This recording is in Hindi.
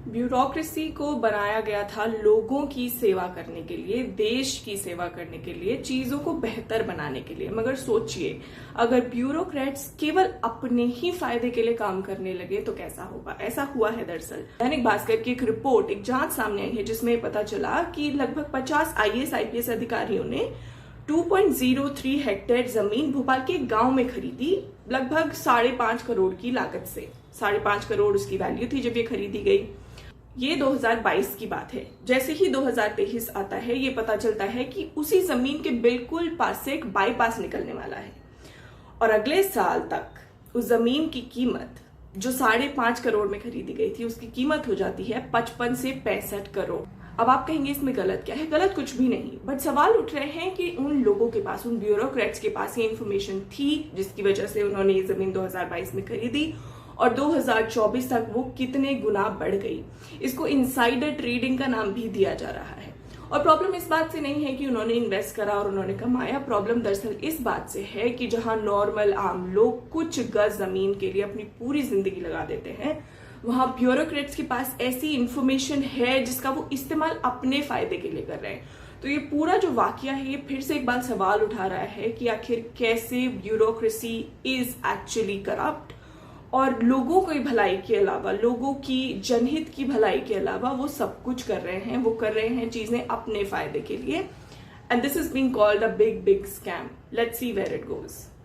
ब्यूरोक्रेसी को बनाया गया था लोगों की सेवा करने के लिए, देश की सेवा करने के लिए, चीजों को बेहतर बनाने के लिए। मगर सोचिए, अगर ब्यूरोक्रेट्स केवल अपने ही फायदे के लिए काम करने लगे तो कैसा होगा। ऐसा हुआ है। दरअसल दैनिक भास्कर की एक रिपोर्ट, एक जांच सामने आई है जिसमें पता चला कि लगभग 50 IAS IPS अधिकारियों ने 2.03 हेक्टेयर जमीन भोपाल के गांव में खरीदी, लगभग 5.5 करोड़ की लागत से। 5.5 करोड़ उसकी वैल्यू थी जब ये खरीदी गई। ये 2022 की बात है। जैसे ही 2023 आता है, ये पता चलता है कि उसी जमीन के बिल्कुल पास से एक बाईपास निकलने वाला है और अगले साल तक उस जमीन की कीमत जो 5.5 करोड़ में खरीदी गई थी, उसकी कीमत हो जाती है 55 से 65 करोड़। अब आप कहेंगे इसमें गलत क्या है? गलत कुछ भी नहीं, बट सवाल उठ रहे हैं कि उन लोगों के पास, उन ब्यूरोक्रेट्स के पास ये इन्फॉर्मेशन थी जिसकी वजह से उन्होंने ये जमीन 2022 में खरीदी और 2024 तक वो कितने गुना बढ़ गई। इसको इनसाइडर ट्रेडिंग का नाम भी दिया जा रहा है। और प्रॉब्लम इस बात से नहीं है कि उन्होंने इन्वेस्ट करा और उन्होंने कमाया। प्रॉब्लम दरअसल इस बात से है कि जहां नॉर्मल आम लोग कुछ गज जमीन के लिए अपनी पूरी जिंदगी लगा देते हैं, वहां ब्यूरोक्रेट्स के पास ऐसी इंफॉर्मेशन है जिसका वो इस्तेमाल अपने फायदे के लिए कर रहे हैं। तो ये पूरा जो वाकया है, ये फिर से एक बार सवाल उठा रहा है कि आखिर कैसे ब्यूरोक्रेसी इज एक्चुअली करप्ट और लोगों की भलाई के अलावा, लोगों की जनहित की भलाई के अलावा वो सब कुछ कर रहे हैं। वो कर रहे हैं चीजें अपने फायदे के लिए। And this is being called a big scam. Let's see where it goes.